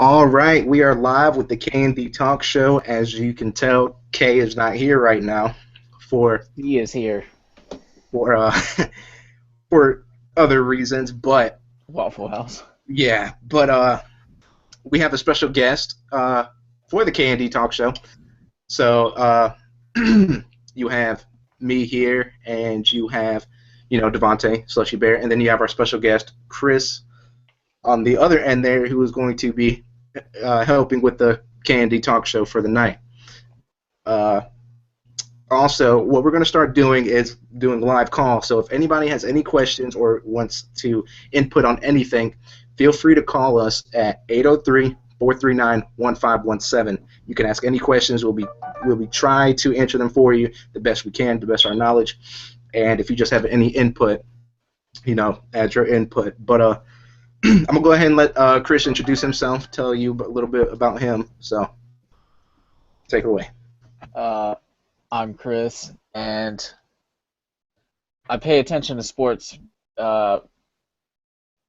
All right, we are live with the K and D Talk Show. As you can tell, K is not here right now for He is here. for for other reasons, but Waffle House. yeah, but we have a special guest for the K and D Talk Show. So you have me here, and you have Devontae Slushy Bear, and then you have our special guest Chris on the other end there, who is going to be helping with the K and D Talk Show for the night. Uh, Also, what we're going to start doing is doing live calls. So if anybody has any questions or wants to input on anything, feel free to call us at 803-439-1517. You can ask any questions. We'll be try to answer them for you the best we can, the best of our knowledge. And if you just have any input, add your input. But I'm gonna go ahead and let Chris introduce himself, tell you a little bit about him. So take it away. Uh, I'm Chris, and I pay attention to sports uh,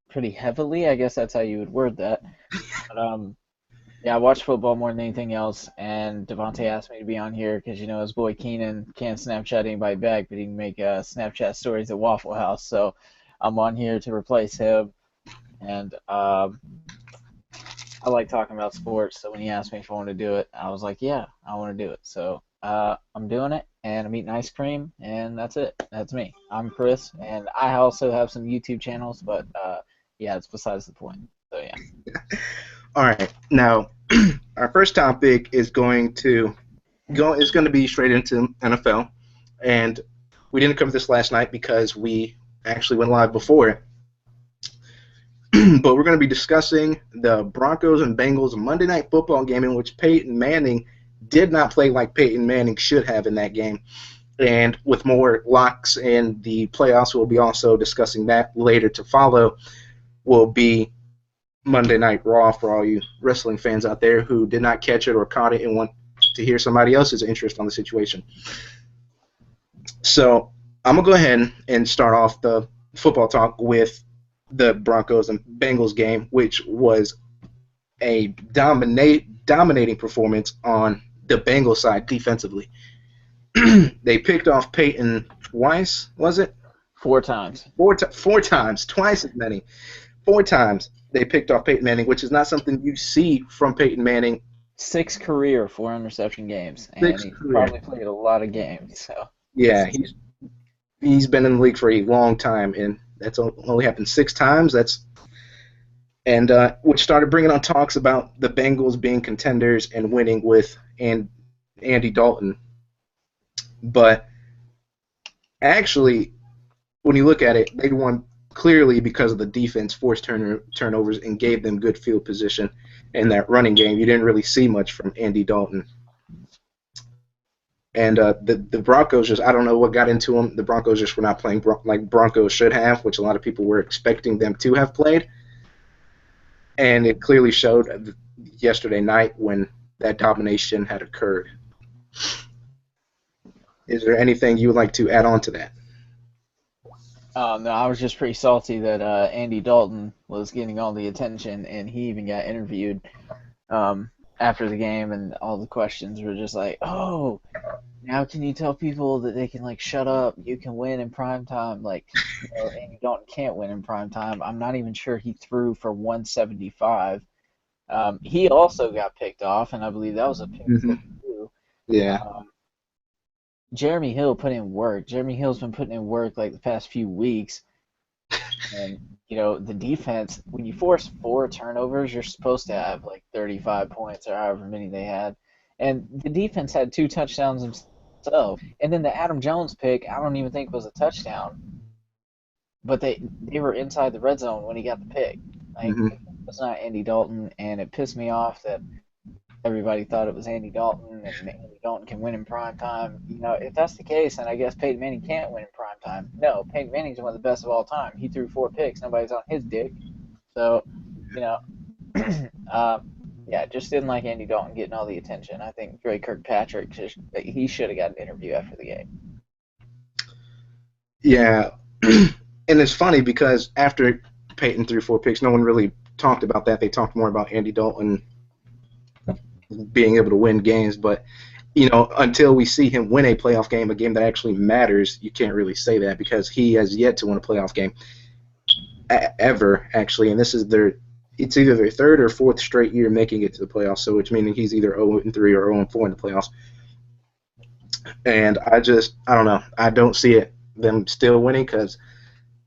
pretty heavily. I guess that's how you would word that. But yeah, I watch football more than anything else. And Devontae asked me to be on here because his boy Keenan can't Snapchat anybody back, but he can make Snapchat stories at Waffle House. So I'm on here to replace him. And I like talking about sports, so when he asked me if I want to do it, I was like, yeah, I want to do it. So I'm doing it, and I'm eating ice cream, and that's it. That's me. I'm Chris, and I also have some YouTube channels, but yeah, it's besides the point. So yeah. All right. Now, our first topic is going to be straight into NFL, and we didn't cover this last night because we actually went live before it. But we're going to be discussing the Broncos and Bengals Monday Night Football game in which Peyton Manning did not play like Peyton Manning should have in that game. And with more locks in the playoffs, we'll be also discussing that later to follow. Will be Monday Night Raw for all you wrestling fans out there who did not catch it or caught it and want to hear somebody else's interest on the situation. So I'm going to go ahead and start off the football talk with the Broncos and Bengals game, which was a dominating performance on the Bengals side defensively. They picked off Peyton twice, was it? 4 times. Four times, twice as many. 4 times they picked off Peyton Manning, which is not something you see from Peyton Manning. 6 career 4 interception games, and he's probably played a lot of games. So yeah, he's been in the league for a long time, and that's only happened 6 times. Which started bringing on talks about the Bengals being contenders and winning with Andy Dalton. But actually, when you look at it, they won clearly because of the defense forced turnovers and gave them good field position in that running game. You didn't really see much from Andy Dalton. And the Broncos just, I don't know what got into them. The Broncos just were not playing like Broncos should have, which a lot of people were expecting them to have played. And it clearly showed yesterday night when that domination had occurred. Is there anything you would like to add on to that? no, I was just pretty salty that Andy Dalton was getting all the attention, and he even got interviewed after the game, and all the questions were just like, "Oh, now can you tell people that they can shut up? You can win in prime time." Andy Dalton can't win in prime time. I'm not even sure he threw for 175. He also got picked off, and I believe that was a pick too. Yeah. Jeremy Hill put in work. Jeremy Hill's been putting in work the past few weeks. And, the defense, when you force 4 turnovers, you're supposed to have 35 points or however many they had. And the defense had 2 touchdowns themselves. And then the Adam Jones pick, I don't even think was a touchdown. But they were inside the red zone when he got the pick. It's not Andy Dalton, and it pissed me off that everybody thought it was Andy Dalton, and Andy Dalton can win in prime time. If that's the case, then I guess Peyton Manning can't win in prime time. No, Peyton Manning's one of the best of all time. He threw 4 picks. Nobody's on his dick. So, yeah, just didn't like Andy Dalton getting all the attention. I think Dre Kirkpatrick, he should have got an interview after the game. Yeah, and it's funny because after Peyton threw 4 picks, no one really talked about that. They talked more about Andy Dalton being able to win games, but until we see him win a playoff game, a game that actually matters, you can't really say that because he has yet to win a playoff game ever, actually, and it's either their third or fourth straight year making it to the playoffs, so which meaning he's either 0-3 or 0-4 in the playoffs. And I don't know. I don't see them still winning because,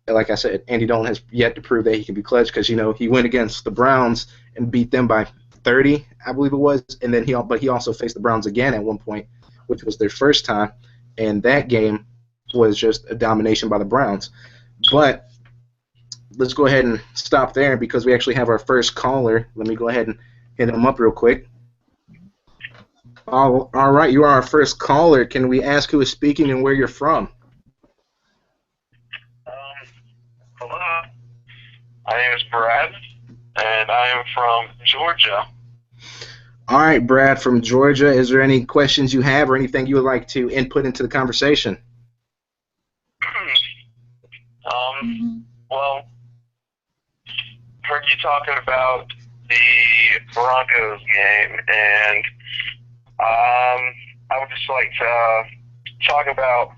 like I said, Andy Dalton has yet to prove that he can be clutch because, he went against the Browns and beat them by 30, I believe it was, and then he also faced the Browns again at one point, which was their first time, and that game was just a domination by the Browns. But let's go ahead and stop there because we actually have our first caller. Let me go ahead and hit him up real quick. All right, you are our first caller. Can we ask who is speaking and where you're from? Hello. My name is Brad, and I am from Georgia. All right, Brad from Georgia. Is there any questions you have or anything you would like to input into the conversation? Well, heard you talking about the Broncos game, and I would just like to talk about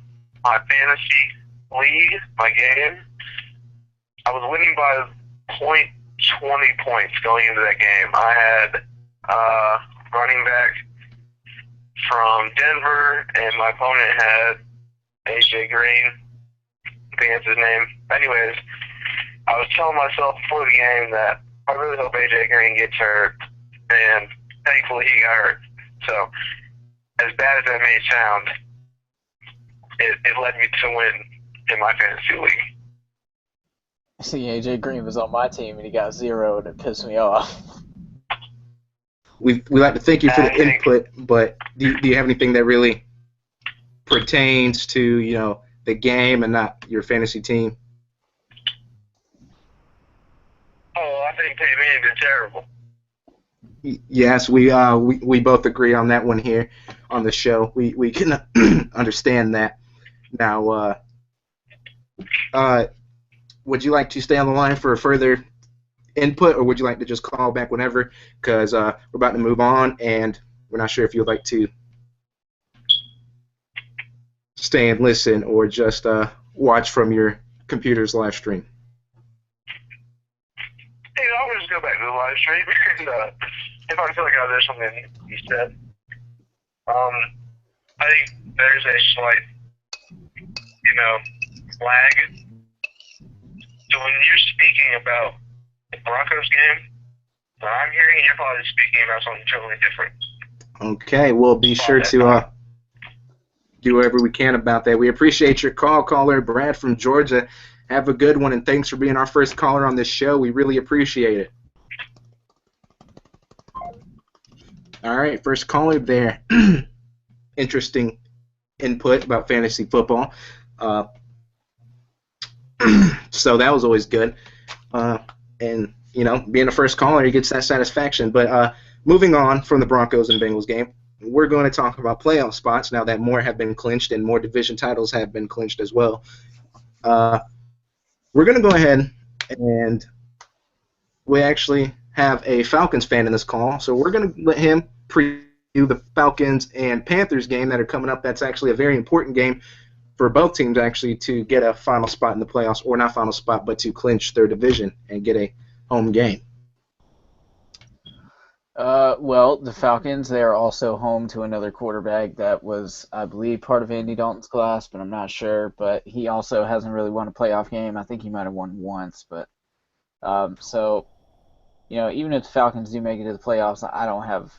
my fantasy league, my game. I was winning by 20 points going into that game. I had running back from Denver, and my opponent had AJ Green. I think that's his name. Anyways, I was telling myself before the game that I really hope AJ Green gets hurt, and thankfully he got hurt. So, as bad as that may sound, it led me to win in my fantasy league. See, AJ Green was on my team and he got 0, and it pissed me off. We like to thank you for the input, but do you have anything that really pertains to the game and not your fantasy team? Oh, I think Peyton Manning did terrible. Yes, we both agree on that one here on the show. We can understand that. Now, would you like to stay on the line for further input, or would you like to just call back whenever? Because we're about to move on, and we're not sure if you'd like to stay and listen or just watch from your computer's live stream. Hey, I'll just go back to the live stream, and if I feel like there's something that needs to be said. I think there's a slight, lag. So when you're speaking about the Broncos game, what I'm hearing, you're probably speaking about something totally different. Okay, we'll be sure to do whatever we can about that. We appreciate your call, caller Brad from Georgia. Have a good one, and thanks for being our first caller on this show. We really appreciate it. All right, first caller there. Interesting input about fantasy football. So that was always good. And, being a first caller, he gets that satisfaction. But moving on from the Broncos and Bengals game, we're going to talk about playoff spots now that more have been clinched and more division titles have been clinched as well. We're going to go ahead and we actually have a Falcons fan in this call, so we're going to let him preview the Falcons and Panthers game that are coming up. That's actually a very important game for both teams actually to get a final spot in the playoffs, or not final spot, but to clinch their division and get a home game. Well, the Falcons, they are also home to another quarterback that was, I believe, part of Andy Dalton's class, but I'm not sure. But he also hasn't really won a playoff game. I think he might have won once. But so, even if the Falcons do make it to the playoffs, I don't have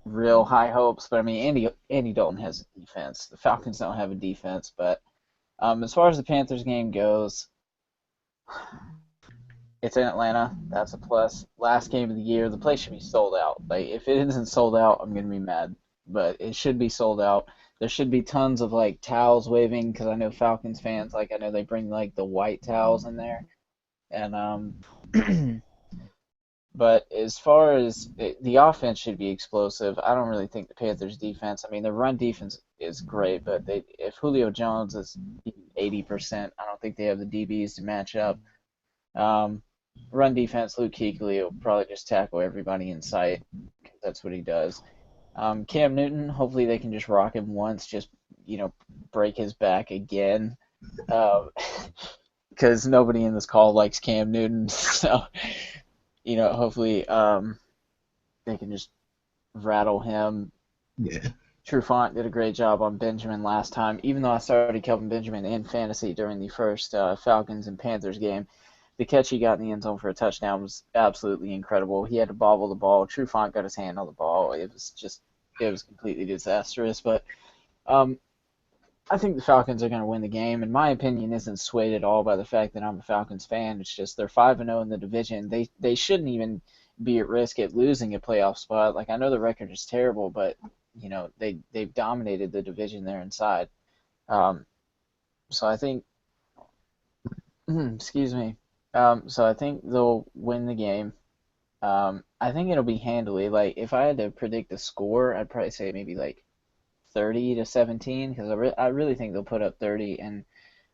real high hopes. But I mean, Andy Dalton has a defense. The Falcons don't have a defense. But as far as the Panthers game goes, it's in Atlanta. That's a plus. Last game of the year, the place should be sold out. Like, if it isn't sold out, I'm gonna be mad. But it should be sold out. There should be tons of towels waving, because I know Falcons fans, I know they bring the white towels in there. And but as far as the offense should be explosive, I don't really think the Panthers defense. I mean, the run defense is great, but if Julio Jones is 80%, I don't think they have the DBs to match up. run defense, Luke Kuechly will probably just tackle everybody in sight because that's what he does. Cam Newton, hopefully they can just rock him once, just break his back again, because nobody in this call likes Cam Newton. So hopefully they can just rattle him. Yeah. Trufant did a great job on Benjamin last time. Even though I started Kelvin Benjamin in fantasy during the first Falcons and Panthers game, the catch he got in the end zone for a touchdown was absolutely incredible. He had to bobble the ball. Trufant got his hand on the ball. It was completely disastrous. But I think the Falcons are going to win the game. And my opinion isn't swayed at all by the fact that I'm a Falcons fan. It's just they're 5-0 in the division. They shouldn't even be at risk at losing a playoff spot. Like, I know the record is terrible, but they've dominated the division there inside. So I think, excuse me. So I think they'll win the game. I think it'll be handily. Like, if I had to predict the score, I'd probably say maybe like 30-17, because I really think they'll put up 30. And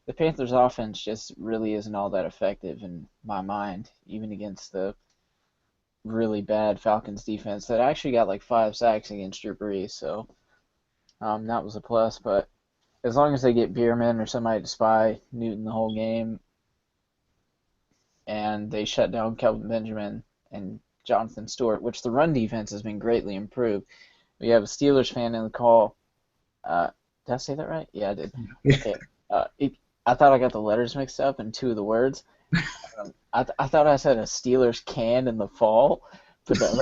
the Panthers' offense just really isn't all that effective in my mind, even against the really bad Falcons defense that actually got like 5 sacks against Drew Brees. So that was a plus. But as long as they get Bierman or somebody to spy Newton the whole game, and they shut down Kelvin Benjamin and Jonathan Stewart, which the run defense has been greatly improved. We have a Steelers fan in the call. Did I say that right? Yeah, I did. Okay. I thought I got the letters mixed up in 2 of the words. I thought I said a Steelers can in the fall, but that's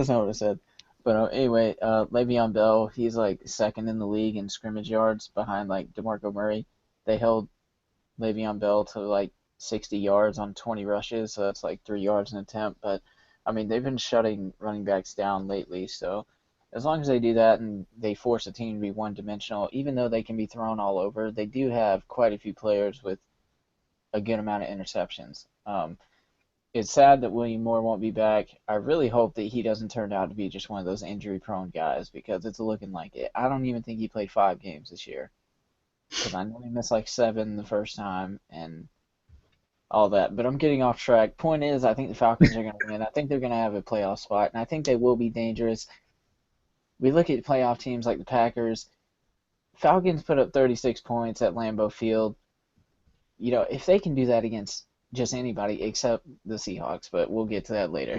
not what I said. But anyway, Le'Veon Bell, he's like second in the league in scrimmage yards behind like DeMarco Murray. They held Le'Veon Bell to like 60 yards on 20 rushes, so that's like 3 yards an attempt. But I mean, they've been shutting running backs down lately, so as long as they do that and they force a team to be one-dimensional, even though they can be thrown all over, they do have quite a few players with a good amount of interceptions. It's sad that William Moore won't be back. I really hope that he doesn't turn out to be just one of those injury-prone guys, because it's looking like it. I don't even think he played 5 games this year, because I know he missed like 7 the first time and all that. But I'm getting off track. Point is, I think the Falcons are going to win. I think they're going to have a playoff spot, and I think they will be dangerous. We look at playoff teams like the Packers. Falcons put up 36 points at Lambeau Field. If they can do that against just anybody except the Seahawks, but we'll get to that later.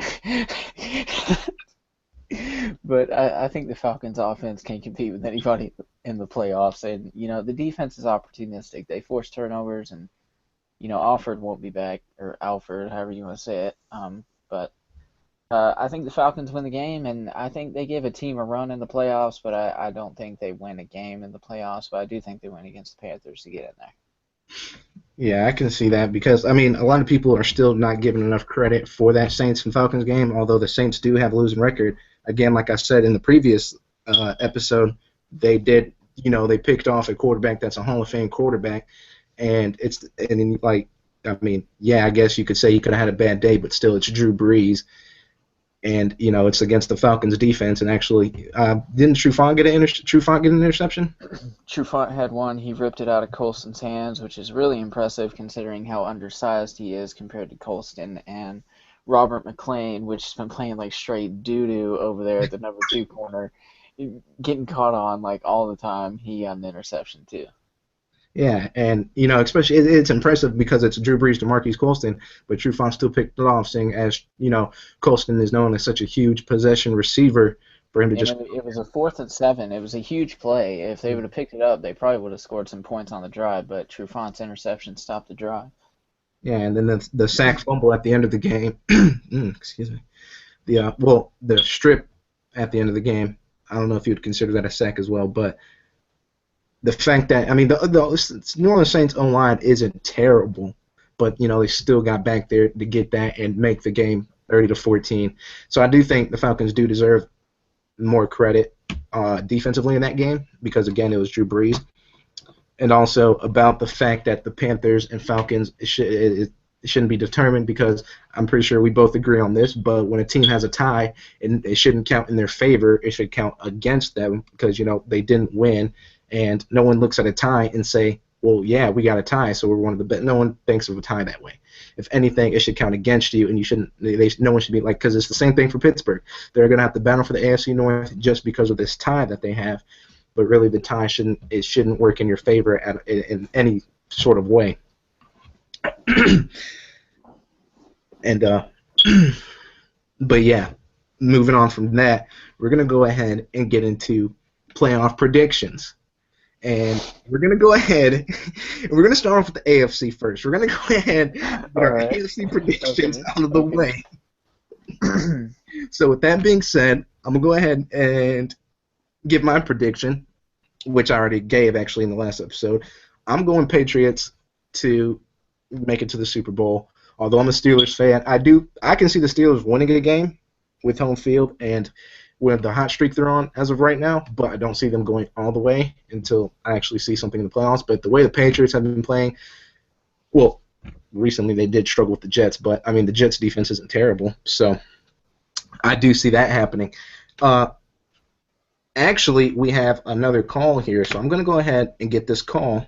But I think the Falcons' offense can compete with anybody in the playoffs. And, the defense is opportunistic. They force turnovers, and, Alford won't be back, or Alford, however you want to say it. But I think the Falcons win the game, and I think they give a team a run in the playoffs, but I don't think they win a game in the playoffs. But I do think they win against the Panthers to get in there. Yeah, I can see that because, a lot of people are still not giving enough credit for that Saints and Falcons game, although the Saints do have a losing record. Again, like I said in the previous episode, they did, they picked off a quarterback that's a Hall of Fame quarterback, I guess you could say he could have had a bad day, but still, it's Drew Brees. And, it's against the Falcons' defense. And actually, didn't Trufant get an interception? Trufant had one. He ripped it out of Colston's hands, which is really impressive considering how undersized he is compared to Colston and Robert McClain, which has been playing like straight doo-doo over there at the number 2 corner, getting caught on like all the time. He got an interception too. Yeah, and, especially it's impressive because it's Drew Brees to Marquise Colston, but Trufant still picked it off, seeing as, Colston is known as such a huge possession receiver for him to just... It was a 4th and 7. It was a huge play. If they would have picked it up, they probably would have scored some points on the drive, but Trufant's interception stopped the drive. Yeah, and then the sack fumble at the end of the game, excuse me, the strip at the end of the game, I don't know if you'd consider that a sack as well, but... The fact that, the New Orleans Saints O-line isn't terrible, but, they still got back there to get that and make the game 30-14. So I do think the Falcons do deserve more credit defensively in that game because, again, it was Drew Brees. And also about the fact that the Panthers and Falcons it shouldn't be determined because I'm pretty sure we both agree on this, but when a team has a tie, it shouldn't count in their favor. It should count against them because, they didn't win. And no one looks at a tie and say, well, yeah, we got a tie, so we're one of the best. No one thinks of a tie that way. if anything, it should count against you, and you shouldn't. No one should be like, because it's the same thing for Pittsburgh. They're going to have to battle for the AFC North just because of this tie that they have, but really the tie shouldn't work in your favor in any sort of way. And but yeah, moving on from that, we're going to go ahead and get into playoff predictions. And we're going to go ahead and we're going to start off with the AFC first. We're going to go ahead and get our AFC predictions out of the way. So with that being said, I'm going to go ahead and give my prediction, which I already gave actually in the last episode. I'm going Patriots to make it to the Super Bowl. Although I'm a Steelers fan, I can see the Steelers winning a game with home field and with the hot streak they're on as of right now, but I don't see them going all the way until I actually see something in the playoffs. But the way the Patriots have been playing, well, recently they did struggle with the Jets, but I mean the Jets defense isn't terrible, so I do see that happening. Actually, we have another call here, so I'm going to go ahead and get this call.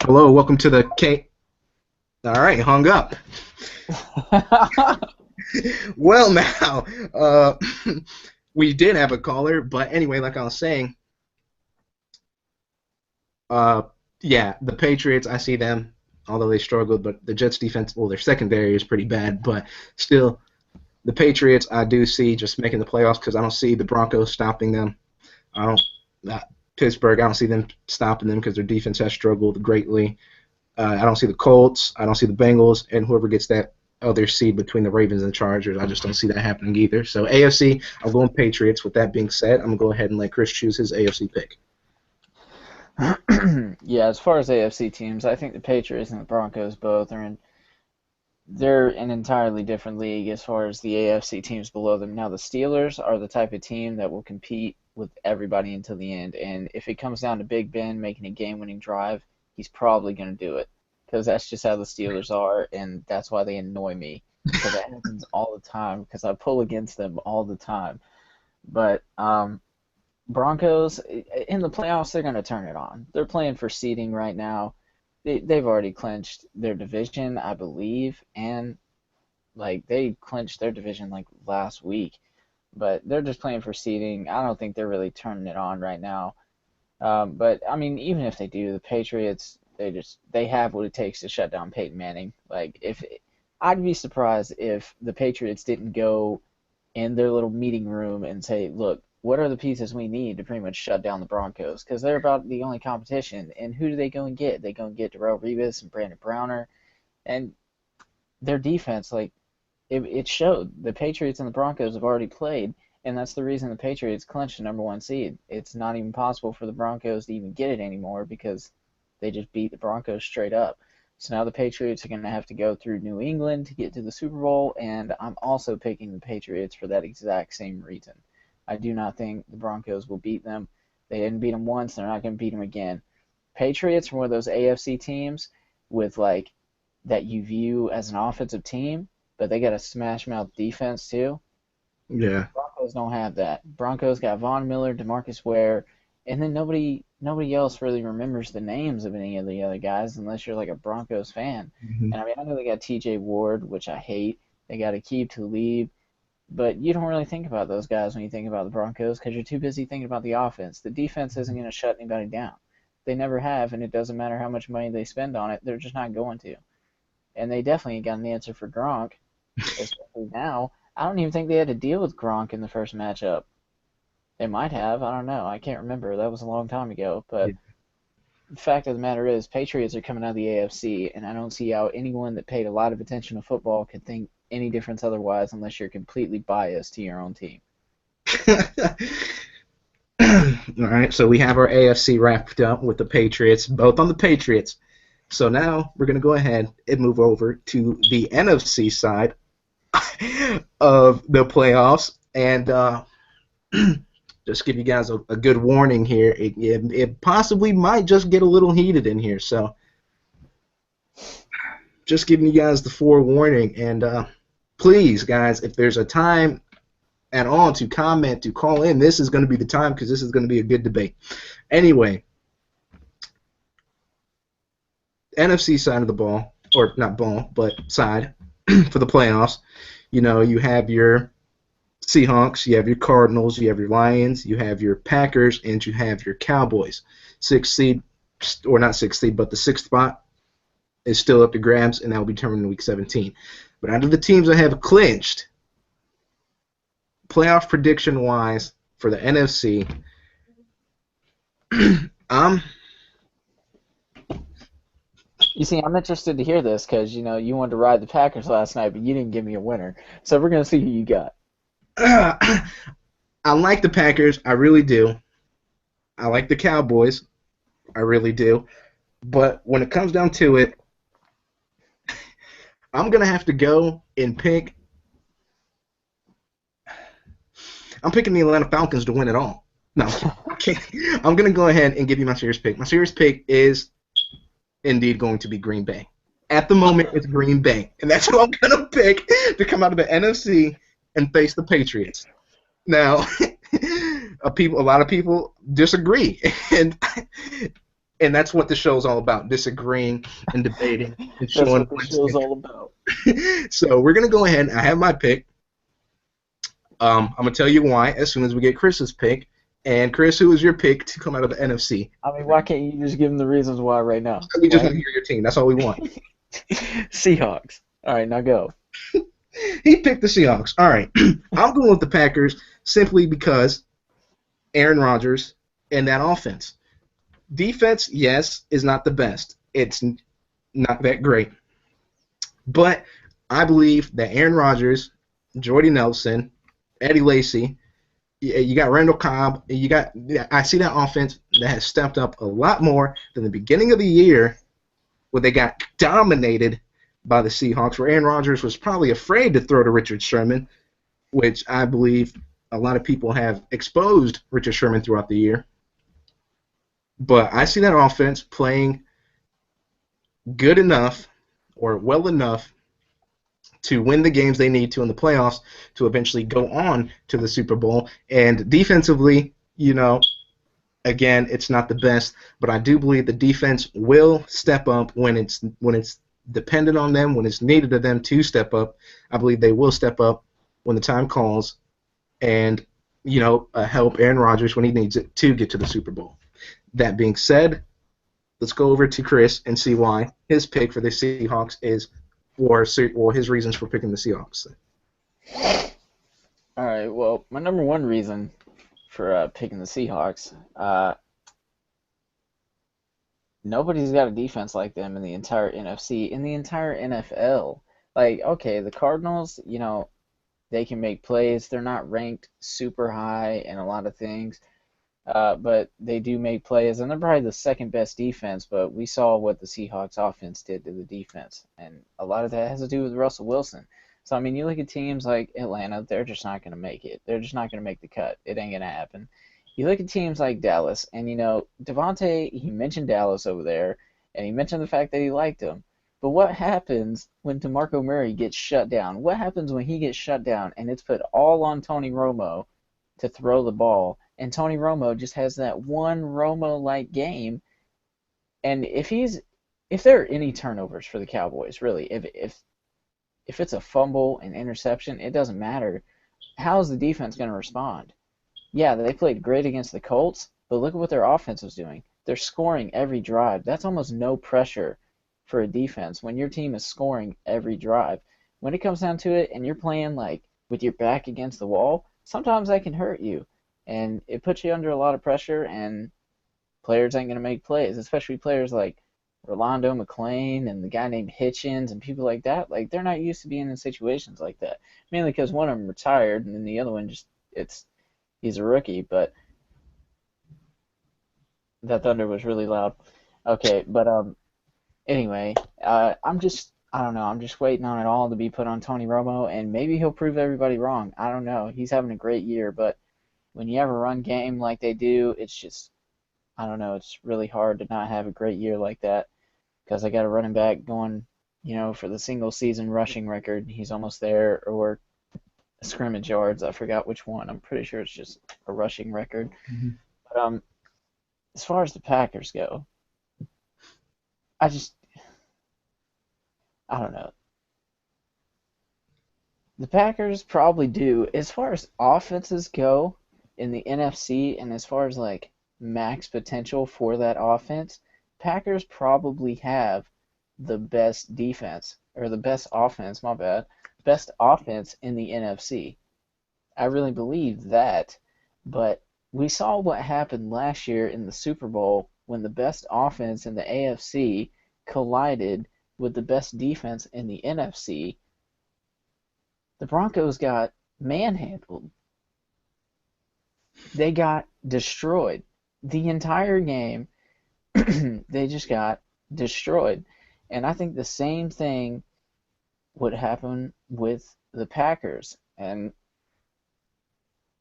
Hello, welcome to the K. All right, hung up. Well, now, we did have a caller, but anyway, like I was saying, yeah, the Patriots, I see them, although they struggled, but the Jets defense, well, their secondary is pretty bad, but still, the Patriots, I do see just making the playoffs because I don't see the Broncos stopping them. Pittsburgh, I don't see them stopping them because their defense has struggled greatly. I don't see the Colts. I don't see the Bengals. And whoever gets that other seed between the Ravens and the Chargers, I just don't see that happening either. So AFC, I'm going Patriots. With that being said, I'm going to go ahead and let Chris choose his AFC pick. Yeah, as far as AFC teams, I think the Patriots and the Broncos both they're an entirely different league as far as the AFC teams below them. Now, the Steelers are the type of team that will compete with everybody until the end. And if it comes down to Big Ben making a game-winning drive, he's probably going to do it because that's just how the Steelers are, and that's why they annoy me. Because that happens all the time because I pull against them all the time. But Broncos, in the playoffs, they're going to turn it on. They're playing for seeding right now. They've already clinched their division, I believe, and they clinched their division last week. But they're just playing for seeding. I don't think they're really turning it on right now. But I mean, even if they do, the Patriots, they have what it takes to shut down Peyton Manning. I'd be surprised if the Patriots didn't go in their little meeting room and say, look, what are the pieces we need to pretty much shut down the Broncos? Because they're about the only competition. And who do they go and get? They go and get Darrelle Revis and Brandon Browner. And their defense, it showed. The Patriots and the Broncos have already played, and that's the reason the Patriots clinched the number one seed. It's not even possible for the Broncos to even get it anymore because they just beat the Broncos straight up. So now the Patriots are going to have to go through New England to get to the Super Bowl, and I'm also picking the Patriots for that exact same reason. I do not think the Broncos will beat them. They didn't beat them once. They're not going to beat them again. Patriots are one of those AFC teams with that you view as an offensive team, but they got a smash-mouth defense too. Yeah. Broncos don't have that. Broncos got Von Miller, DeMarcus Ware, and then nobody else really remembers the names of any of the other guys unless you're a Broncos fan. Mm-hmm. And I know they got T.J. Ward, which I hate. They got Aqib Talib. But you don't really think about those guys when you think about the Broncos because you're too busy thinking about the offense. The defense isn't going to shut anybody down. They never have, and it doesn't matter how much money they spend on it. They're just not going to. And they definitely got an answer for Gronk, especially now. I don't even think they had to deal with Gronk in the first matchup. They might have. I don't know. I can't remember. That was a long time ago. But the fact of the matter is, Patriots are coming out of the AFC, and I don't see how anyone that paid a lot of attention to football could think any difference otherwise unless you're completely biased to your own team. All right, so we have our AFC wrapped up with the Patriots, both on the Patriots. So now we're going to go ahead and move over to the NFC side of the playoffs. And just give you guys a good warning here. It possibly might just get a little heated in here. So just giving you guys the forewarning. And please, guys, if there's a time at all to comment, to call in, this is going to be the time because this is going to be a good debate. Anyway, NFC side of the ball, or not ball, but side for the playoffs, you have your Seahawks, you have your Cardinals, you have your Lions, you have your Packers, and you have your Cowboys. Sixth seed, or not sixth seed, but the sixth spot is still up to grabs, and that will be determined in Week 17. But out of the teams that have clinched, playoff prediction-wise for the NFC, You see, I'm interested to hear this because, you wanted to ride the Packers last night, but you didn't give me a winner. So we're going to see who you got. I like the Packers. I really do. I like the Cowboys. I really do. But when it comes down to it, I'm going to have to go and pick. I'm picking the Atlanta Falcons to win it all. No, okay. I'm going to go ahead and give you my serious pick. My serious pick is indeed going to be Green Bay. At the moment, it's Green Bay. And that's who I'm going to pick to come out of the NFC and face the Patriots. Now, a lot of people disagree, and that's what the show's all about: disagreeing and debating and showing. That's what the show's all about. So we're gonna go ahead. I have my pick. I'm gonna tell you why as soon as we get Chris's pick. And Chris, who is your pick to come out of the NFC? I mean, why can't you just give them the reasons why right now? We just want to hear your team. That's all we want. Seahawks. All right, now go. He picked the Seahawks. All right. I'm going with the Packers simply because Aaron Rodgers and that offense. Defense, yes, is not the best. It's not that great. But I believe that Aaron Rodgers, Jordy Nelson, Eddie Lacy, you got Randall Cobb, I see that offense that has stepped up a lot more than the beginning of the year where they got dominated by the Seahawks, where Aaron Rodgers was probably afraid to throw to Richard Sherman, which I believe a lot of people have exposed Richard Sherman throughout the year. But I see that offense playing good enough or well enough to win the games they need to in the playoffs to eventually go on to the Super Bowl. And defensively, again, it's not the best, but I do believe the defense will step up when it's dependent on them, when it's needed of them to step up. I believe they will step up when the time calls and, help Aaron Rodgers when he needs it to get to the Super Bowl. That being said, let's go over to Chris and see why his pick for the Seahawks is, or his reasons for picking the Seahawks. All right, well, my number one reason for picking the Seahawks, nobody's got a defense like them in the entire NFC, in the entire NFL. Like, okay, the Cardinals, they can make plays. They're not ranked super high in a lot of things, but they do make plays, and they're probably the second best defense, but we saw what the Seahawks offense did to the defense, and a lot of that has to do with Russell Wilson. So, I mean, you look at teams like Atlanta, they're just not going to make it. They're just not going to make the cut. It ain't going to happen. You look at teams like Dallas, and, Devontae, he mentioned Dallas over there, and he mentioned the fact that he liked him. But what happens when DeMarco Murray gets shut down? What happens when he gets shut down and it's put all on Tony Romo to throw the ball, and Tony Romo just has that one Romo-like game? And if there are any turnovers for the Cowboys, really, if it's a fumble, an interception, it doesn't matter. How is the defense going to respond? Yeah, they played great against the Colts, but look at what their offense was doing. They're scoring every drive. That's almost no pressure for a defense when your team is scoring every drive. When it comes down to it and you're playing like with your back against the wall, sometimes that can hurt you. And it puts you under a lot of pressure, and players ain't going to make plays, especially players like Rolando McClain and the guy named Hitchens and people like that. Like, they're not used to being in situations like that. Mainly because one of them retired, and then the other one he's a rookie. But that thunder was really loud. Okay, but anyway, I don't know. I'm just waiting on it all to be put on Tony Romo, and maybe he'll prove everybody wrong. I don't know. He's having a great year, but when you have a run game like they do, it's just, I don't know. It's really hard to not have a great year like that, because I got a running back going, for the single season rushing record. He's almost there, or scrimmage yards. I forgot which one. I'm pretty sure it's just a rushing record. Mm-hmm. But as far as the Packers go, I don't know. The Packers probably do. As far as offenses go in the NFC and as far as like max potential for that offense, Packers probably have the best defense or the best offense, my bad. Best offense in the NFC. I really believe that, but we saw what happened last year in the Super Bowl when the best offense in the AFC collided with the best defense in the NFC. The Broncos got manhandled. They got destroyed. The entire game, they just got destroyed. And I think the same thing would happen with the Packers. And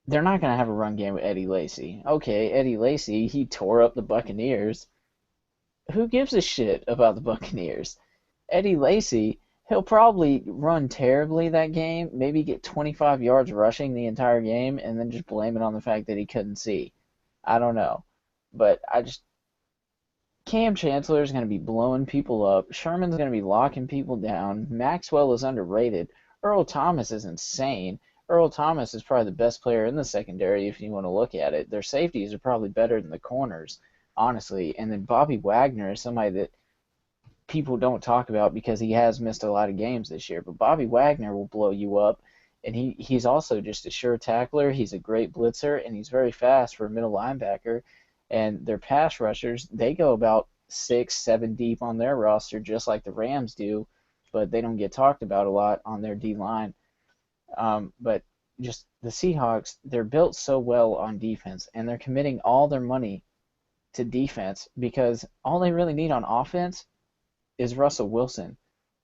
they're not going to have a run game with Eddie Lacy. Okay, Eddie Lacy, he tore up the Buccaneers. Who gives a shit about the Buccaneers? Eddie Lacy, he'll probably run terribly that game, maybe get 25 yards rushing the entire game, and then just blame it on the fact that he couldn't see. I don't know. But Cam Chancellor is going to be blowing people up. Sherman's going to be locking people down. Maxwell is underrated. Earl Thomas is insane. Earl Thomas is probably the best player in the secondary if you want to look at it. Their safeties are probably better than the corners, honestly. And then Bobby Wagner is somebody that people don't talk about because he has missed a lot of games this year. But Bobby Wagner will blow you up. And he's also just a sure tackler. He's a great blitzer, and he's very fast for a middle linebacker. And their pass rushers, they go about 6, 7 deep on their roster, just like the Rams do, but they don't get talked about a lot on their D-line. But just the Seahawks, they're built so well on defense, and they're committing all their money to defense because all they really need on offense is Russell Wilson.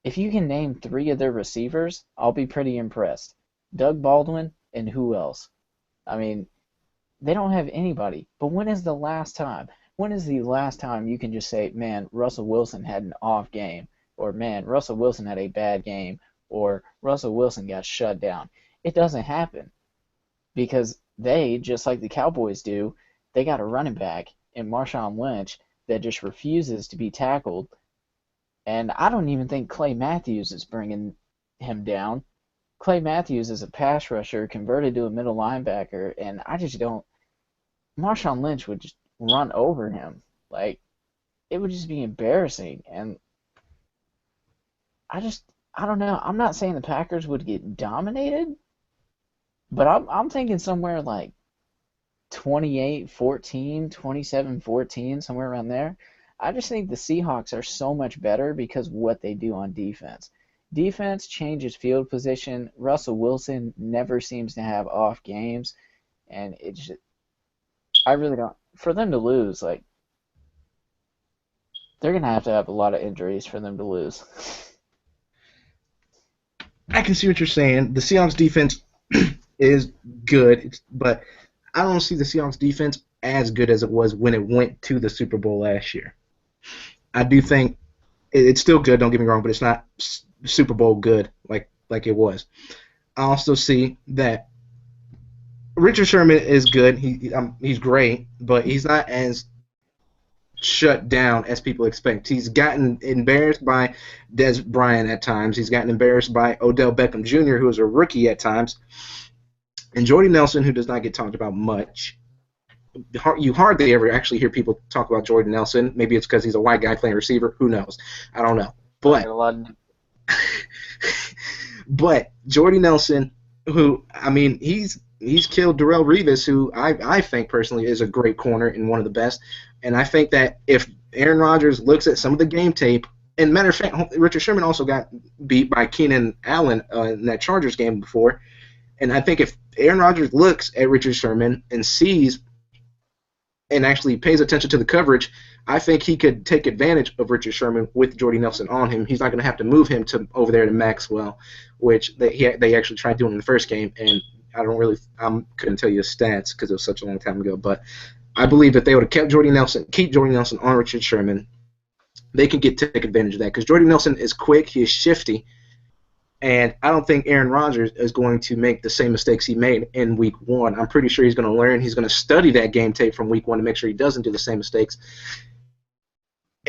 If you can name 3 of their receivers, I'll be pretty impressed. Doug Baldwin and who else? I mean, they don't have anybody. But when is the last time? When is the last time you can just say, man, Russell Wilson had an off game, or man, Russell Wilson had a bad game, or Russell Wilson got shut down? It doesn't happen because they, just like the Cowboys do, they got a running back in Marshawn Lynch that just refuses to be tackled. And I don't even think Clay Matthews is bringing him down. Clay Matthews is a pass rusher converted to a middle linebacker, and I just don't. Marshawn Lynch would just run over him. Like, it would just be embarrassing. And I don't know. I'm not saying the Packers would get dominated, but I'm thinking somewhere like 28-14, 27-14, somewhere around there. I just think the Seahawks are so much better because of what they do on defense. Defense changes field position. Russell Wilson never seems to have off games, and I really don't. For them to lose, like, they're going to have a lot of injuries for them to lose. I can see what you're saying. The Seahawks defense is good, but I don't see the Seahawks defense as good as it was when it went to the Super Bowl last year. I do think it's still good, don't get me wrong, but it's not Super Bowl good like it was. I also see that Richard Sherman is good. He's great, but he's not as shut down as people expect. He's gotten embarrassed by Des Bryant at times. He's gotten embarrassed by Odell Beckham Jr., who is a rookie at times, and Jordy Nelson, who does not get talked about much. You hardly ever actually hear people talk about Jordy Nelson. Maybe it's because he's a white guy playing receiver. Who knows? I don't know. But Jordy Nelson, who, I mean, he's killed Darrelle Revis, who I think personally is a great corner and one of the best. And I think that if Aaron Rodgers looks at some of the game tape, and matter of fact, Richard Sherman also got beat by Keenan Allen in that Chargers game before. And I think if Aaron Rodgers looks at Richard Sherman and sees and actually pays attention to the coverage, I think he could take advantage of Richard Sherman with Jordy Nelson on him. He's not going to have to move him over there to Maxwell, which they actually tried doing in the first game, and I couldn't tell you his stats because it was such a long time ago, but I believe that they would have keep Jordy Nelson on Richard Sherman, they can take advantage of that because Jordy Nelson is quick, he is shifty, and I don't think Aaron Rodgers is going to make the same mistakes he made in Week 1. I'm pretty sure he's going to learn. He's going to study that game tape from Week 1 to make sure he doesn't do the same mistakes.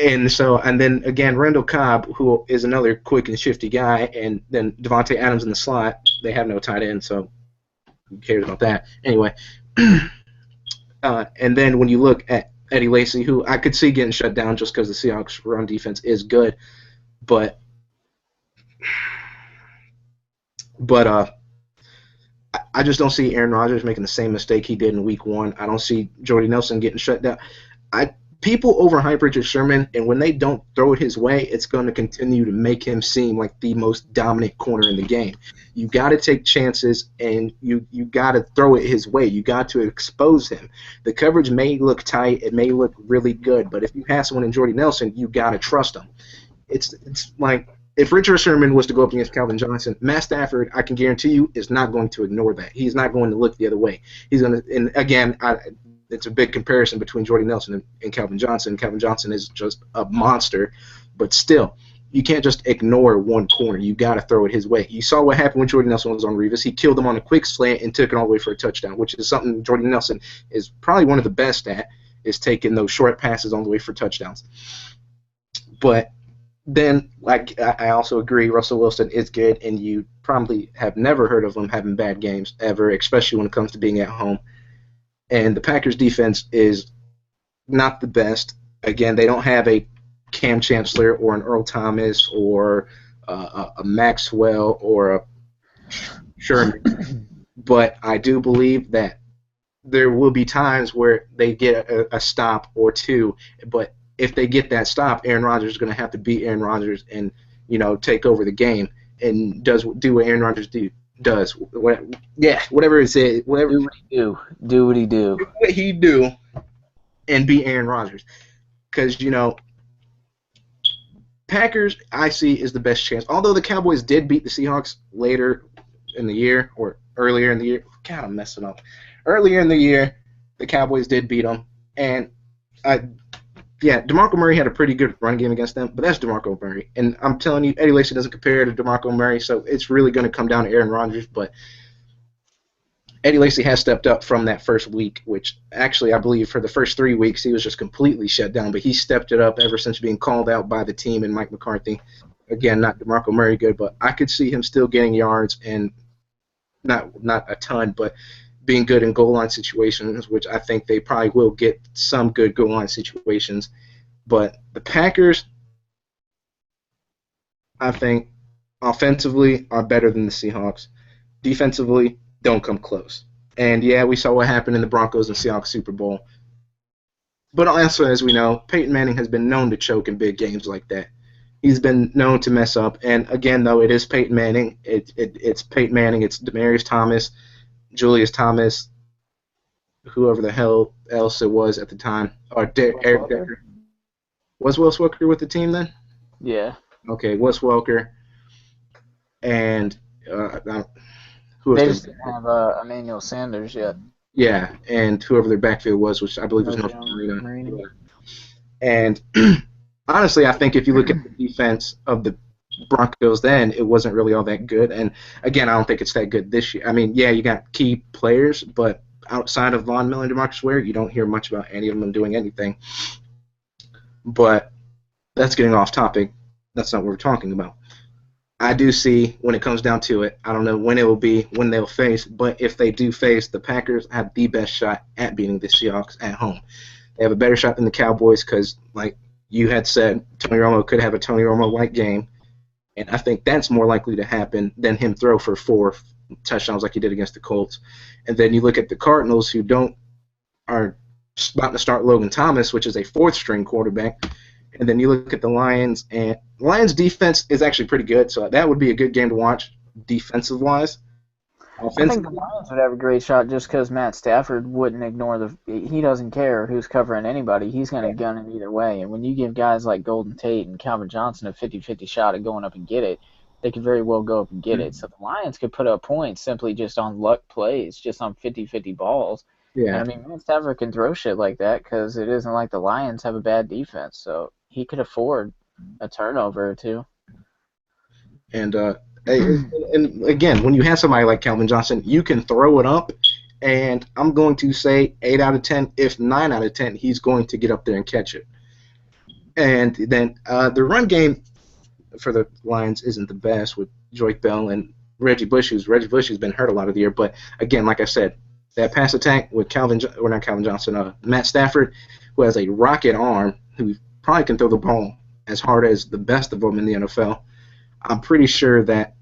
And then again, Randall Cobb, who is another quick and shifty guy, and then Devontae Adams in the slot. They have no tight end, so who cares about that? Anyway, and then when you look at Eddie Lacy, who I could see getting shut down just because the Seahawks' run defense is good, but I just don't see Aaron Rodgers making the same mistake he did in Week 1. I don't see Jordy Nelson getting shut down. People overhype Richard Sherman, and when they don't throw it his way, it's going to continue to make him seem like the most dominant corner in the game. You got to take chances, and you got to throw it his way. You got to expose him. The coverage may look tight, it may look really good, but if you have someone in Jordy Nelson, you got to trust him. It's like if Richard Sherman was to go up against Calvin Johnson, Matt Stafford, I can guarantee you, is not going to ignore that. He's not going to look the other way. He's going to, and again, it's a big comparison between Jordy Nelson and Calvin Johnson. Calvin Johnson is just a monster, but still, you can't just ignore one corner. You got to throw it his way. You saw what happened when Jordy Nelson was on Revis. He killed him on a quick slant and took it all the way for a touchdown, which is something Jordy Nelson is probably one of the best at, is taking those short passes all the way for touchdowns. But then, like, I also agree, Russell Wilson is good, and you probably have never heard of him having bad games ever, especially when it comes to being at home. And the Packers' defense is not the best. Again, they don't have a Cam Chancellor or an Earl Thomas or a Maxwell or a Sherman. But I do believe that there will be times where they get a stop or two. But if they get that stop, Aaron Rodgers is going to have to beat Aaron Rodgers and, take over the game and do what Aaron Rodgers does. Whatever it is, whatever. Do what he do. Do what he do. Do what he do, and beat Aaron Rodgers, because Packers I see is the best chance. Although the Cowboys did beat the Seahawks later in the year or earlier in the year. God, I'm messing up. Earlier in the year, the Cowboys did beat them, and DeMarco Murray had a pretty good run game against them, but that's DeMarco Murray. And I'm telling you, Eddie Lacy doesn't compare to DeMarco Murray, so it's really going to come down to Aaron Rodgers. But Eddie Lacy has stepped up from that first week, which actually I believe for the first 3 weeks he was just completely shut down, but he stepped it up ever since being called out by the team and Mike McCarthy. Again, not DeMarco Murray good, but I could see him still getting yards and not a ton, but being good in goal line situations, which I think they probably will get some good goal line situations. But the Packers, I think, offensively are better than the Seahawks. Defensively, don't come close. And, we saw what happened in the Broncos and Seahawks Super Bowl. But also, as we know, Peyton Manning has been known to choke in big games like that. He's been known to mess up. And, again, though, it is Peyton Manning. It's Peyton Manning. It's Demaryius Thomas, Julius Thomas, whoever the hell else it was at the time, or Eric Decker. Was Wes Welker with the team then? Yeah. Okay, Wes Welker, and who They else? just didn't have Emmanuel Sanders yet. Yeah, and whoever their backfield was, which I believe was North Carolina. And honestly, I think if you look at the defense of the Broncos then, it wasn't really all that good. And again, I don't think it's that good this year. I mean, you got key players, but outside of Von Miller and DeMarcus Ware, you don't hear much about any of them doing anything. But that's getting off topic. That's not what we're talking about. I do see, when it comes down to it, I don't know when it will be, when they'll face, but if they do face, the Packers have the best shot at beating the Seahawks at home. They have a better shot than the Cowboys because, like you had said, Tony Romo could have a Tony Romo-like game. And I think that's more likely to happen than him throw for 4 touchdowns like he did against the Colts. And then you look at the Cardinals, who are about to start Logan Thomas, which is a 4th-string quarterback. And then you look at the Lions, and the Lions' defense is actually pretty good, so that would be a good game to watch defensive-wise. I think the Lions would have a great shot just because Matt Stafford wouldn't ignore he doesn't care who's covering anybody. He's going to gun it either way. And when you give guys like Golden Tate and Calvin Johnson a 50-50 shot at going up and get it, they could very well go up and get it. So the Lions could put up points simply just on luck plays, just on 50-50 balls. Yeah. And, I mean, Matt Stafford can throw shit like that because it isn't like the Lions have a bad defense. So he could afford a turnover or two. And again, when you have somebody like Calvin Johnson, you can throw it up, and I'm going to say 8 out of 10, if 9 out of 10, he's going to get up there and catch it. And then the run game for the Lions isn't the best with Joyke Bell and Reggie Bush, who's been hurt a lot of the year. But again, like I said, that pass attack with Matt Stafford, who has a rocket arm, who probably can throw the ball as hard as the best of them in the NFL. I'm pretty sure that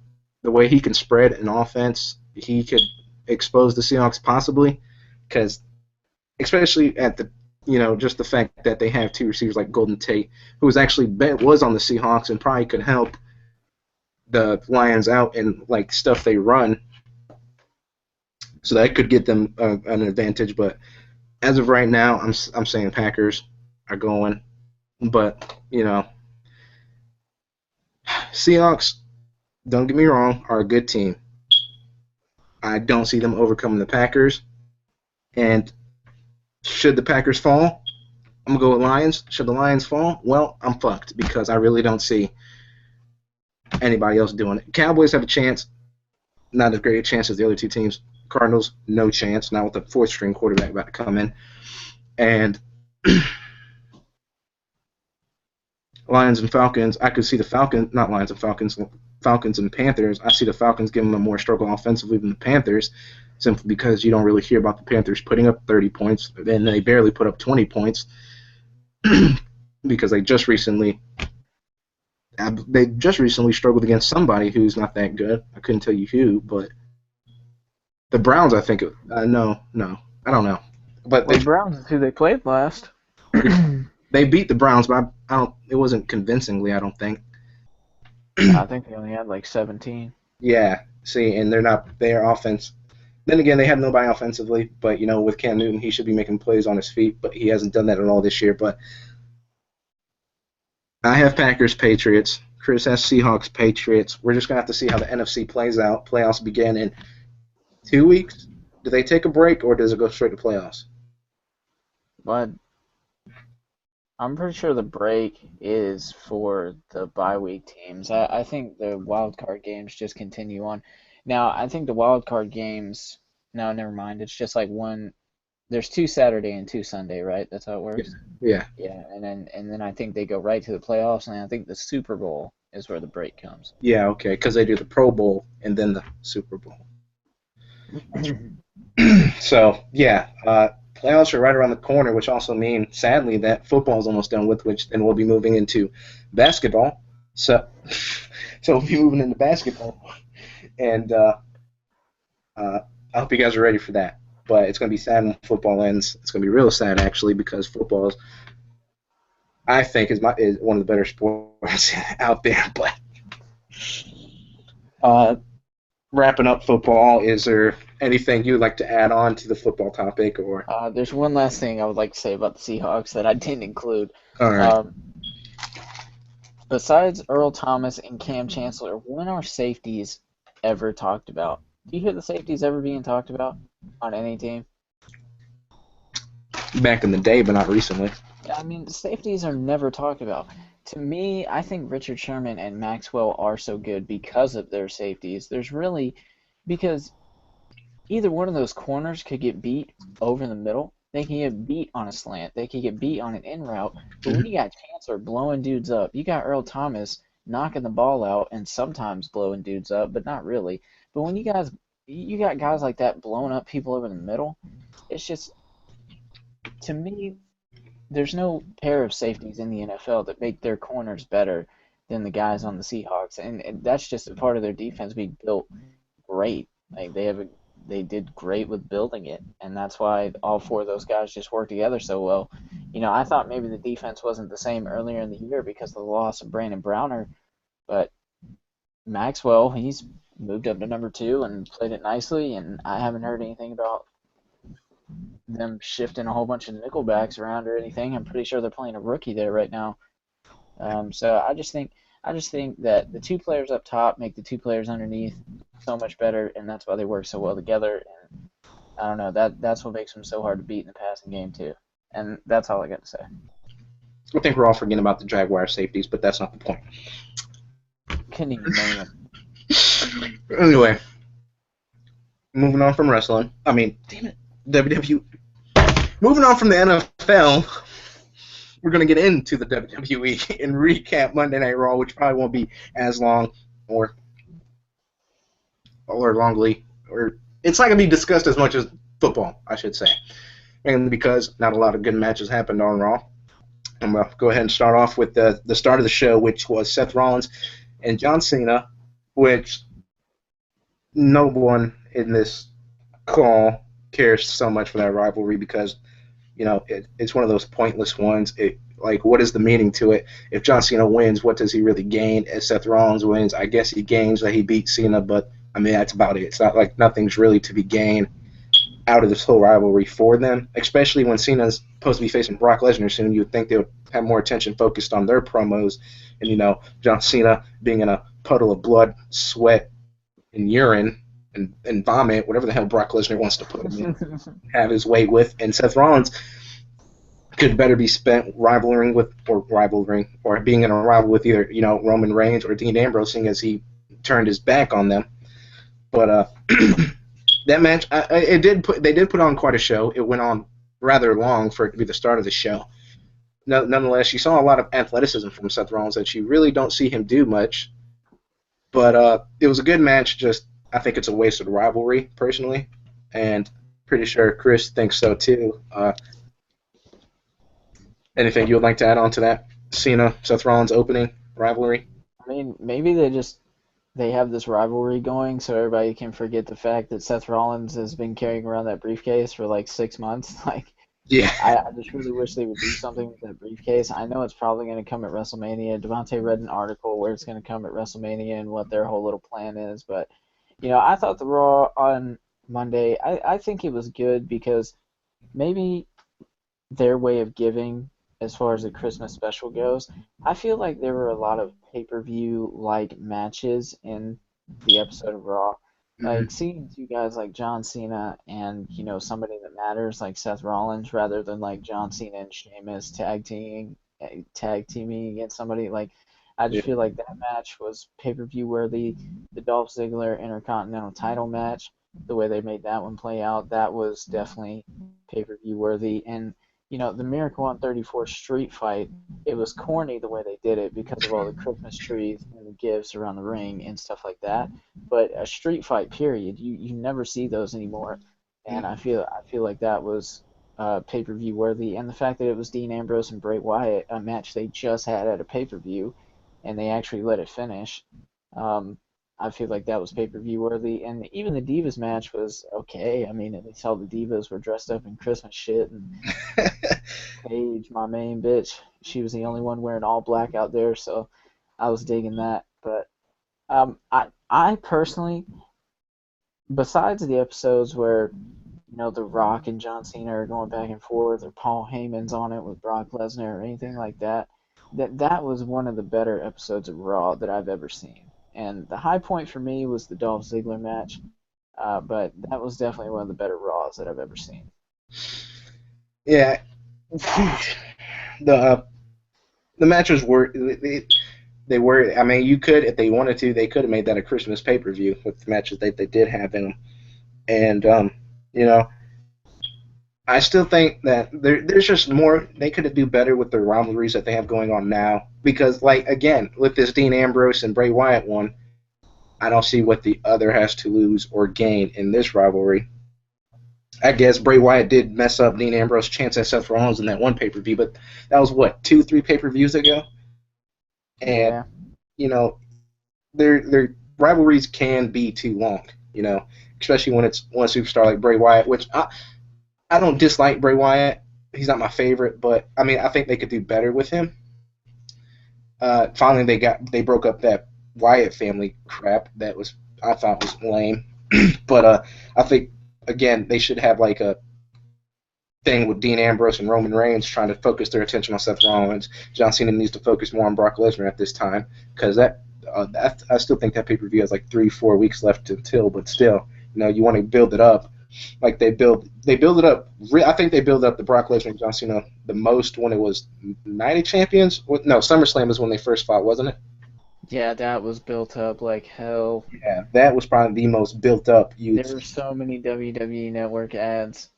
the way he can spread an offense, he could expose the Seahawks possibly, because especially at the just the fact that they have two receivers like Golden Tate, who was on the Seahawks and probably could help the Lions out in like stuff they run, so that could get them an advantage. But as of right now, I'm saying Packers are going, but Seahawks, don't get me wrong, are a good team. I don't see them overcoming the Packers, and should the Packers fall, I'm going to go with Lions. Should the Lions fall, well, I'm fucked because I really don't see anybody else doing it. Cowboys have a chance, not as great a chance as the other two teams. Cardinals, no chance, not with the fourth-string quarterback about to come in. And Lions and Falcons, I could see the Falcons, not Lions and Falcons, Falcons and Panthers. I see the Falcons giving them more struggle offensively than the Panthers, simply because you don't really hear about the Panthers putting up 30 points, and they barely put up 20 points because they just recently struggled against somebody who's not that good. I couldn't tell you who, but the Browns, I think. No, I don't know. But the Browns is who they played last. They beat the Browns, but I don't. It wasn't convincingly, I don't think. I think they only had like 17. Yeah. See, and they're not their offense. Then again, they have nobody offensively, but with Cam Newton, he should be making plays on his feet, but he hasn't done that at all this year. But I have Packers, Patriots. Chris has Seahawks, Patriots. We're just gonna have to see how the NFC plays out. Playoffs begin in 2 weeks. Do they take a break, or does it go straight to playoffs? But I'm pretty sure the break is for the bye week teams. I think the wild card games just continue on. Now, I think the wild card games. No, never mind. It's just like one. There's 2 Saturday and 2 Sunday, right? That's how it works. Yeah. Yeah, and then I think they go right to the playoffs, and I think the Super Bowl is where the break comes. Yeah. Okay. Because they do the Pro Bowl and then the Super Bowl. So yeah, playoffs are right around the corner, which also means, sadly, that football is almost done with, which then we'll be moving into basketball. So we'll be moving into basketball, and I hope you guys are ready for that. But it's going to be sad when football ends. It's going to be real sad, actually, because football I think, is one of the better sports out there. But wrapping up football, is there anything you would like to add on to the football topic? Or there's one last thing I would like to say about the Seahawks that I didn't include. All right. Besides Earl Thomas and Cam Chancellor, when are safeties ever talked about? Do you hear the safeties ever being talked about on any team? Back in the day, but not recently. I mean, the safeties are never talked about. To me, I think Richard Sherman and Maxwell are so good because of their safeties. Because either one of those corners could get beat over the middle. They can get beat on a slant. They can get beat on an in route. But when you got Chancellor blowing dudes up, you got Earl Thomas knocking the ball out and sometimes blowing dudes up, but not really. But when you got guys like that blowing up people over the middle, it's just, to me, there's no pair of safeties in the NFL that make their corners better than the guys on the Seahawks, and that's just a part of their defense being built great. Like they did great with building it, and that's why all 4 of those guys just work together so well. I thought maybe the defense wasn't the same earlier in the year because of the loss of Brandon Browner, but Maxwell, he's moved up to number 2 and played it nicely, and I haven't heard anything about them shifting a whole bunch of nickelbacks around or anything. I'm pretty sure they're playing a rookie there right now. So I just think that the 2 players up top make the 2 players underneath so much better, and that's why they work so well together. And I don't know, that's what makes them so hard to beat in the passing game too. And that's all I got to say. I think we're all forgetting about the Jaguar safeties, but that's not the point. Couldn't even name them. Anyway, moving on from wrestling. I mean, damn it, WWE. Moving on from the NFL. we're going to get into the WWE and recap Monday Night Raw, which probably won't be as long or longly, or it's not going to be discussed as much as football, I should say, mainly because not a lot of good matches happened on Raw. I'm going to go ahead and start off with the start of the show, which was Seth Rollins and John Cena, which no one in this call cares so much for that rivalry because, it's one of those pointless ones. What is the meaning to it? If John Cena wins, what does he really gain? If Seth Rollins wins, I guess he gains that he beat Cena, but, that's about it. It's not like nothing's really to be gained out of this whole rivalry for them, especially when Cena's supposed to be facing Brock Lesnar soon. You would think they would have more attention focused on their promos and, John Cena being in a puddle of blood, sweat, and urine and vomit, whatever the hell Brock Lesnar wants to put him in, have his way with. And Seth Rollins could better be spent rivaling or being in a rival with either, Roman Reigns or Dean Ambrose, seeing as he turned his back on them. But that match, they did put on quite a show. It went on rather long for it to be the start of the show. Nonetheless, you saw a lot of athleticism from Seth Rollins that you really don't see him do much. But it was a good match. Just I think it's a wasted rivalry, personally, and pretty sure Chris thinks so too. Anything you would like to add on to that Cena Seth Rollins opening rivalry? I mean, maybe they have this rivalry going so everybody can forget the fact that Seth Rollins has been carrying around that briefcase for like 6 months. Yeah. I just really wish they would do something with that briefcase. I know it's probably going to come at WrestleMania. Devontae read an article where it's going to come at WrestleMania and what their whole little plan is. But, I thought the Raw on Monday, I think it was good because maybe their way of giving as far as the Christmas special goes, I feel like there were a lot of pay-per-view-like matches in the episode of Raw. Like, seeing two guys like John Cena and, somebody that matters like Seth Rollins rather than, like, John Cena and Sheamus tag teaming against somebody. Like, I just feel like that match was pay-per-view worthy. The Dolph Ziggler Intercontinental title match, the way they made that one play out, that was definitely pay-per-view worthy. And, the Miracle on 34th Street fight, it was corny the way they did it because of all the Christmas trees and the gifts around the ring and stuff like that. But a street fight, period, you never see those anymore. And I feel like that was pay-per-view worthy. And the fact that it was Dean Ambrose and Bray Wyatt, a match they just had at a pay-per-view, and they actually let it finish. I feel like that was pay-per-view worthy, and even the Divas match was okay. I mean, at least all the Divas were dressed up in Christmas shit, and Paige, my main bitch, she was the only one wearing all black out there, so I was digging that. But I personally, besides the episodes where The Rock and John Cena are going back and forth, or Paul Heyman's on it with Brock Lesnar, or anything like that, that was one of the better episodes of Raw that I've ever seen. And the high point for me was the Dolph Ziggler match, but that was definitely one of the better Raws that I've ever seen. Yeah, the matches were they were. I mean, you could, if they wanted to, they could have made that a Christmas pay-per-view with the matches they did have in them, and I still think that there's just more they could do better with the rivalries that they have going on now. Because, again, with this Dean Ambrose and Bray Wyatt one, I don't see what the other has to lose or gain in this rivalry. I guess Bray Wyatt did mess up Dean Ambrose's chance at Seth Rollins in that one pay-per-view, but that was, 2-3 pay-per-views ago? And, their rivalries can be too long, especially when it's one superstar like Bray Wyatt, which I don't dislike Bray Wyatt. He's not my favorite, but I think they could do better with him. Finally, they broke up that Wyatt family crap that I thought was lame. But I think again they should have a thing with Dean Ambrose and Roman Reigns trying to focus their attention on Seth Rollins. John Cena needs to focus more on Brock Lesnar at this time because I still think that pay-per-view has 3-4 weeks left until, but still, you want to build it up. They build it up. I think they build up the Brock Lesnar and John Cena the most when it was Night of Champions. No, SummerSlam was when they first fought, wasn't it? Yeah, that was built up like hell. Yeah, that was probably the most built up. There were so many WWE Network ads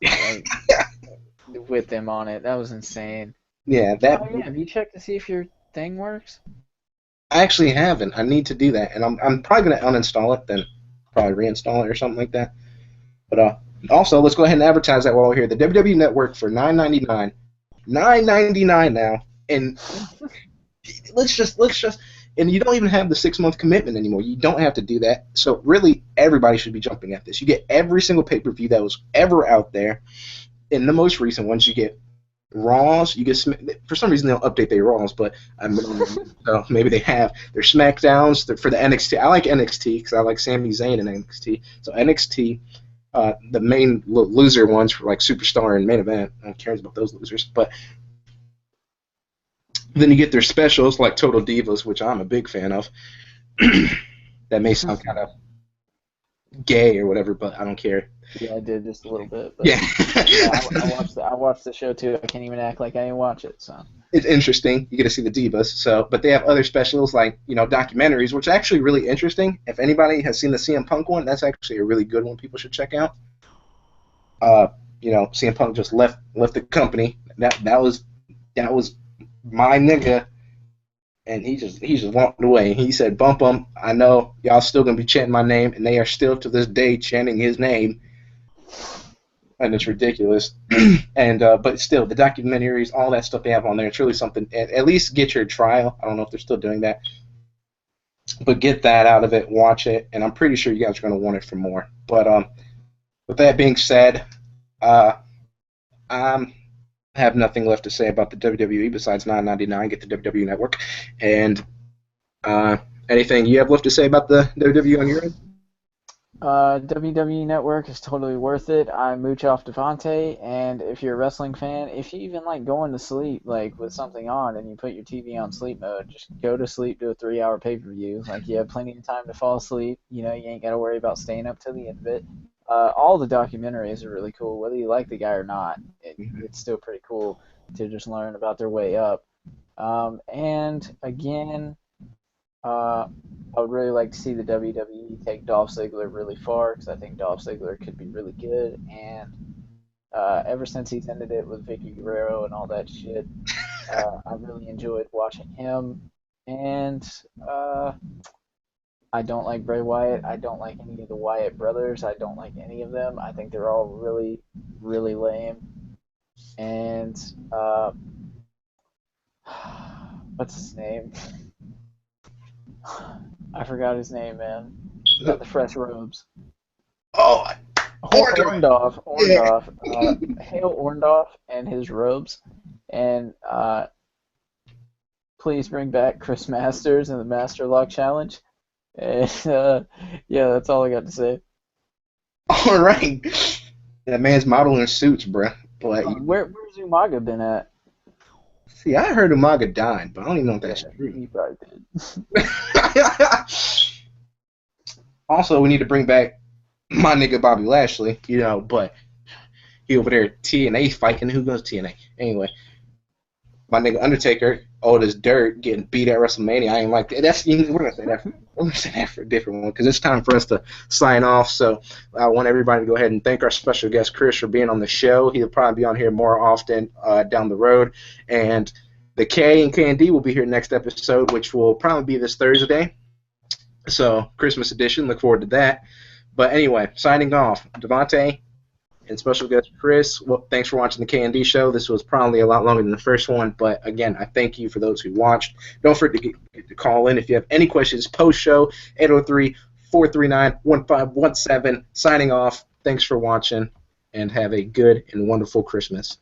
with them on it. That was insane. Yeah, that Oh yeah, have you checked to see if your thing works? I actually haven't. I need to do that, and I'm probably gonna uninstall it, then probably reinstall it or something like that. But also let's go ahead and advertise that while we're here. The WWE Network for $9.99 now, and let's just and you don't even have the 6 month commitment anymore. You don't have to do that. So really, everybody should be jumping at this. You get every single pay-per-view that was ever out there. In the most recent ones, you get Raws. You get for some reason they don't update their Raws, but so maybe they have their SmackDowns for the NXT. I like NXT because I like Sami Zayn in NXT. So NXT, the main loser ones for like Superstar and Main Event. No one cares about those losers, but then you get their specials like Total Divas, which I'm a big fan of. That may sound kind of gay or whatever, but I don't care. Yeah, I did just a little bit. But Yeah. I watched the show too. I can't even act like I didn't watch it. So It's interesting. You get to see the divas. So, but they have other specials like documentaries, which are actually really interesting. If anybody has seen the CM Punk one, that's actually a really good one. People should check out. CM Punk just left the company. That was my nigga, and he just walked away. He said, "Bump 'em. I know y'all still gonna be chanting my name, and they are still to this day chanting his name." And it's ridiculous. And but still, the documentaries, all that stuff they have on there, it's really something. At least get your trial. I don't know if they're still doing that, but get that out of it, watch it, and I'm pretty sure you guys are going to want it for more. But with that being said, I have nothing left to say about the WWE besides $9.99. Get the WWE Network, and anything you have left to say about the WWE on your end? WWE Network is totally worth it. I mooch off Devontae, and if you're a wrestling fan, if you even like going to sleep like with something on and you put your TV on sleep mode, just go to sleep, do a 3-hour pay-per-view. Like you have plenty of time to fall asleep. You ain't got to worry about staying up till the end of it. All the documentaries are really cool, whether you like the guy or not. It's still pretty cool to just learn about their way up. And again, I would really like to see the WWE take Dolph Ziggler really far because I think Dolph Ziggler could be really good. And ever since he's ended it with Vicky Guerrero and all that shit, I really enjoyed watching him. And I don't like Bray Wyatt. I don't like any of the Wyatt brothers. I don't like any of them. I think they're all really, really lame. And what's his name? I forgot his name, man. He got the fresh robes. Oh, Orndorff. Hail Orndorff and his robes. And please bring back Chris Masters and the Master Lock Challenge. And yeah, that's all I got to say. all right. That man's modeling suits, bruh. But Where's Umaga been at? see, I heard Umaga died, but I don't even know if that's true. He probably did. Also, we need to bring back my nigga Bobby Lashley, but he over there TNA fighting. Who goes TNA? Anyway, my nigga Undertaker, old as dirt, getting beat at WrestleMania. I ain't like that. We're gonna say that. We're gonna say that for a different one because it's time for us to sign off. So I want everybody to go ahead and thank our special guest Chris for being on the show. He'll probably be on here more often down the road, and the K and K&D will be here next episode, which will probably be this Thursday. So Christmas edition. Look forward to that. But anyway, signing off, Devontae and special guest Chris. Well, thanks for watching the K&D show. This was probably a lot longer than the first one, but again, I thank you for those who watched. Don't forget to call in if you have any questions post-show, 803-439-1517. Signing off. Thanks for watching, and have a good and wonderful Christmas.